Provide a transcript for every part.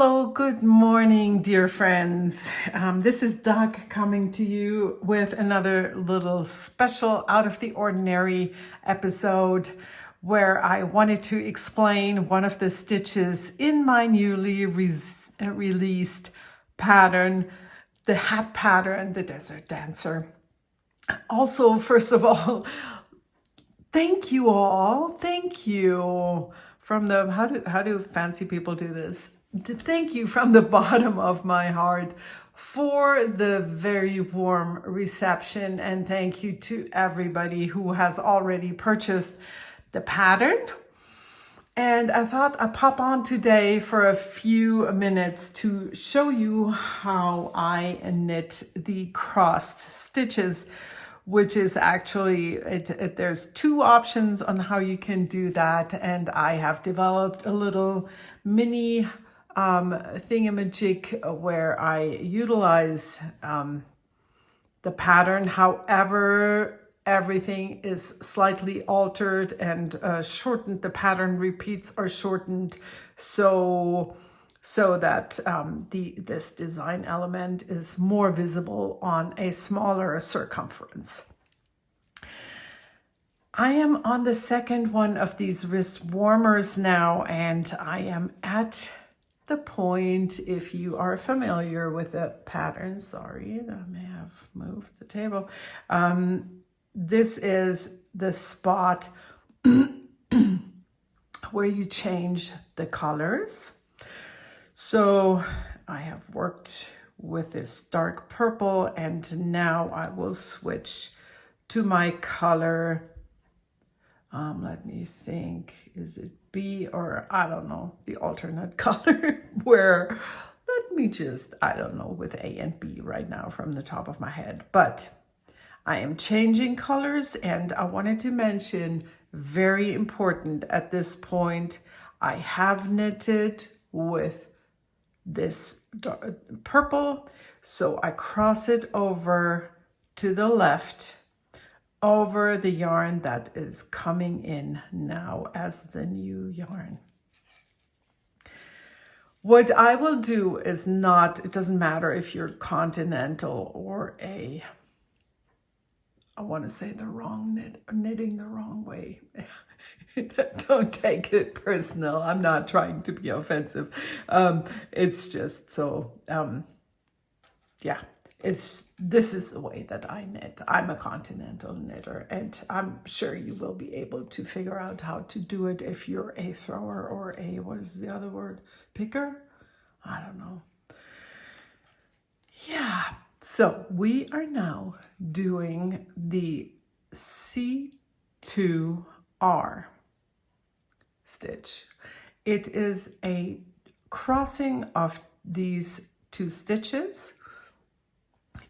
Hello, good morning, dear friends. This is Doug coming to you with another little special out of the ordinary episode where I wanted to explain one of the stitches in my newly released pattern, the hat pattern, the Desert Dancer. Also, first of all, thank you all. Thank you from the, how do fancy people do this? Thank you from the bottom of my heart for the very warm reception, and thank you to everybody who has already purchased the pattern. And I thought I'd pop on today for a few minutes to show you how I knit the crossed stitches, which is actually, there's two options on how you can do that. And I have developed a little mini thingamajig where I utilize the pattern. However, everything is slightly altered and shortened. The pattern repeats are shortened so that this design element is more visible on a smaller circumference. I am on the second one of these wrist warmers now, and I am at the point, if you are familiar with the pattern, sorry, I may have moved the table. This is the spot where you change the colors. So I have worked with this dark purple, and now I will switch to my color. Let me think, is it B or I don't know, the alternate color where, let me just, I don't know, with A and B right now from the top of my head. But I am changing colors, and I wanted to mention, very important at this point, I have knitted with this purple, so I cross it over to the left over the yarn that is coming in now as the new yarn. What I will do is not, it doesn't matter if you're continental or I want to say the wrong knitting the wrong way. Don't take it personal. I'm not trying to be offensive. It's just so, yeah. This is the way that I knit. I'm a continental knitter, and I'm sure you will be able to figure out how to do it if you're a thrower or a, what is the other word? Picker? I don't know. Yeah, so we are now doing the C2R stitch. It is a crossing of these two stitches.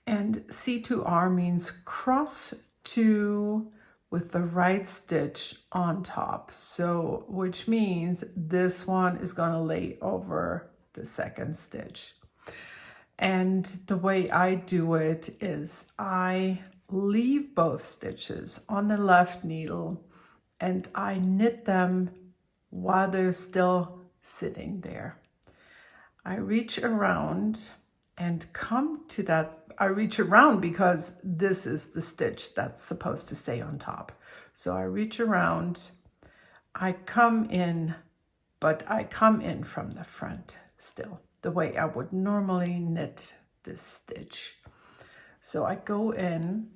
And C2R means cross two with the right stitch on top. So, which means this one is going to lay over the second stitch. And the way I do it is I leave both stitches on the left needle and I knit them while they're still sitting there. I reach around and come to that. I reach around because this is the stitch that's supposed to stay on top. So I reach around, I come in, but I come in from the front still, the way I would normally knit this stitch. So I go in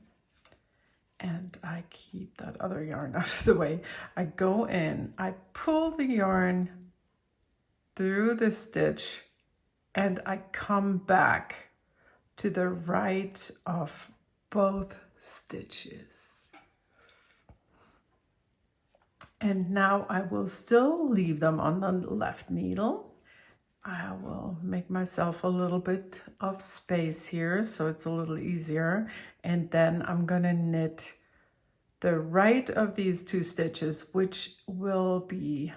and I keep that other yarn out of the way. I go in, I pull the yarn through the stitch, and I come back to the right of both stitches. And now I will still leave them on the left needle. I will make myself a little bit of space here so it's a little easier. And then I'm going to knit the right of these two stitches, which will be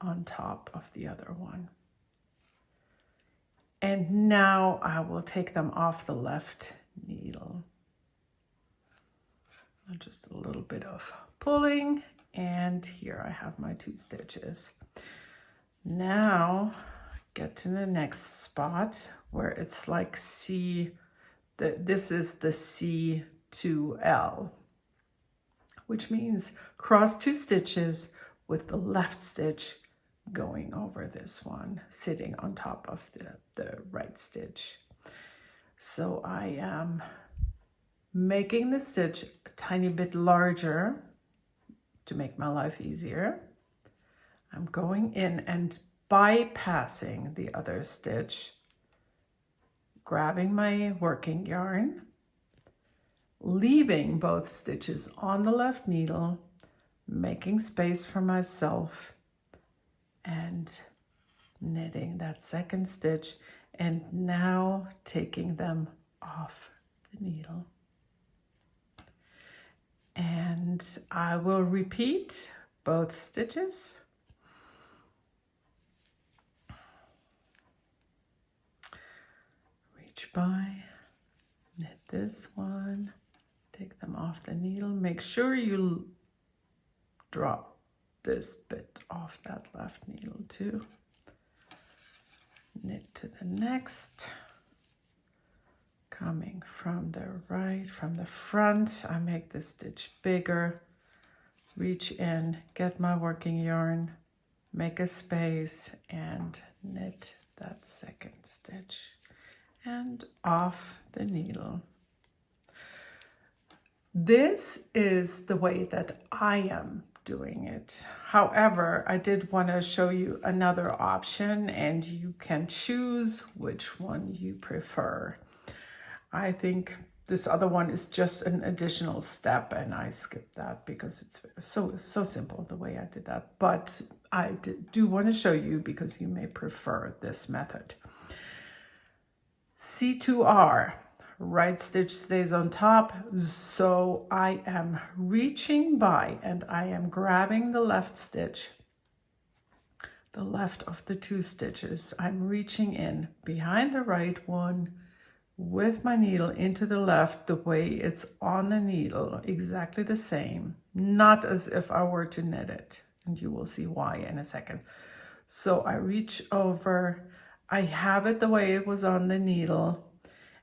on top of the other one. And now I will take them off the left needle. Just a little bit of pulling, and here I have my two stitches. Now get to the next spot where it's like this is the C2L, which means cross 2 stitches with the left stitch going over this one, sitting on top of the right stitch. So I am making the stitch a tiny bit larger to make my life easier. I'm going in and bypassing the other stitch, grabbing my working yarn, leaving both stitches on the left needle, making space for myself, and knitting that second stitch, and now taking them off the needle. And I will repeat both stitches. Reach by, knit this one, take them off the needle. Make sure you drop this bit off that left needle too. Knit to the next. Coming from the right, from the front, I make the stitch bigger, reach in, get my working yarn, make a space, and knit that second stitch, and off the needle. This is the way that I am doing it. However, I did want to show you another option, and you can choose which one you prefer. I think this other one is just an additional step, and I skipped that because it's so simple the way I did that. But I do want to show you because you may prefer this method. C2R, right stitch stays on top, so I am reaching by and I am grabbing the left stitch, the left of the 2 stitches. I'm reaching in behind the right one, with my needle into the left, the way it's on the needle, exactly the same, not as if I were to knit it, and you will see why in a second. So I reach over, I have it the way it was on the needle,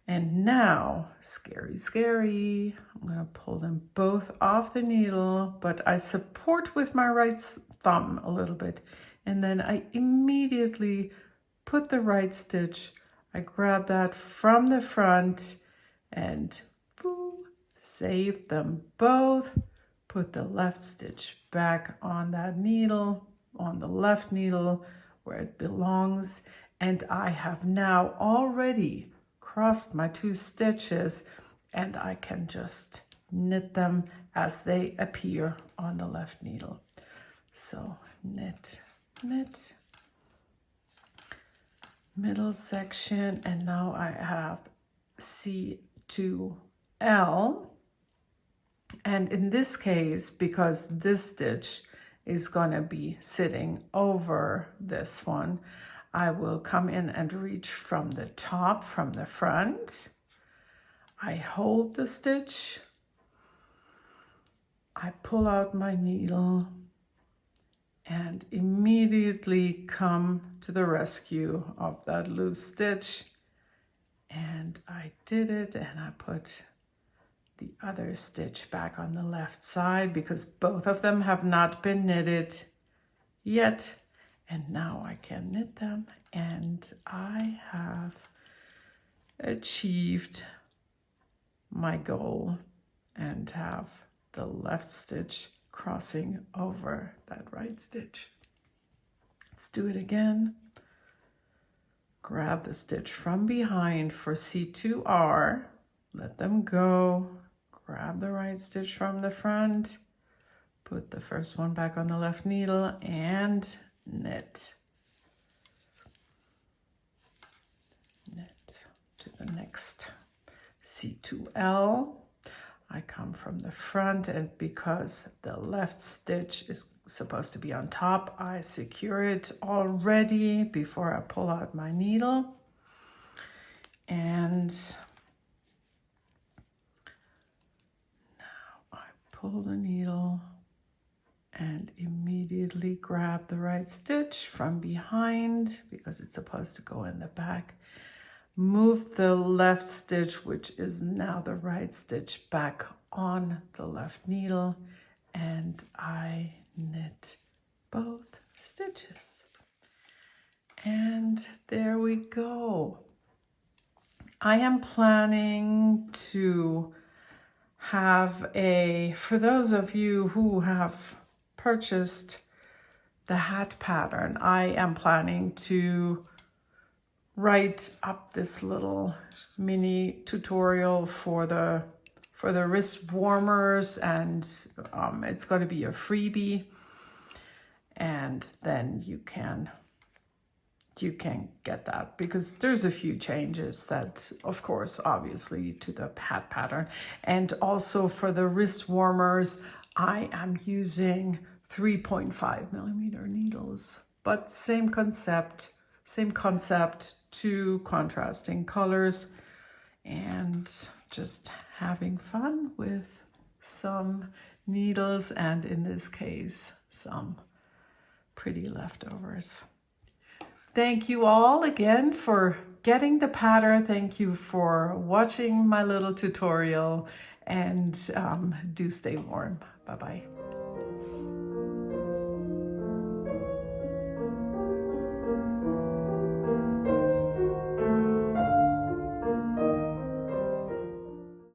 and now, scary, I'm gonna pull them both off the needle, but I support with my right thumb a little bit, and then I immediately put the right stitch, I grab that from the front and save them both, put the left stitch back on that needle, on the left needle where it belongs, and I have now already crossed my 2 stitches, and I can just knit them as they appear on the left needle. So knit, knit, middle section, and now I have C2L, and in this case, because this stitch is going to be sitting over this one, I will come in and reach from the top, from the front. I hold the stitch, I pull out my needle, and immediately come to the rescue of that loose stitch. And I did it, and I put the other stitch back on the left side because both of them have not been knitted yet. And now I can knit them, and I have achieved my goal and have the left stitch crossing over that right stitch. Let's do it again. Grab the stitch from behind for C2R, let them go, grab the right stitch from the front, put the first one back on the left needle, and knit. Knit to the next C2L. I come from the front, and because the left stitch is supposed to be on top, I secure it already before I pull out my needle. And now I pull the needle and immediately grab the right stitch from behind because it's supposed to go in the back. Move the left stitch, which is now the right stitch, back on the left needle, and I knit both stitches. And there we go. I am planning to have for those of you who have purchased the hat pattern, I am planning to write up this little mini tutorial for the wrist warmers, and it's going to be a freebie, and then you can get that because there's a few changes that, of course, obviously to the hat pattern. And also for the wrist warmers, I am using 3.5 millimeter needles, but same concept, 2 contrasting colors, and just having fun with some needles, and in this case, some pretty leftovers. Thank you all again for getting the pattern. Thank you for watching my little tutorial, and do stay warm. Bye-bye.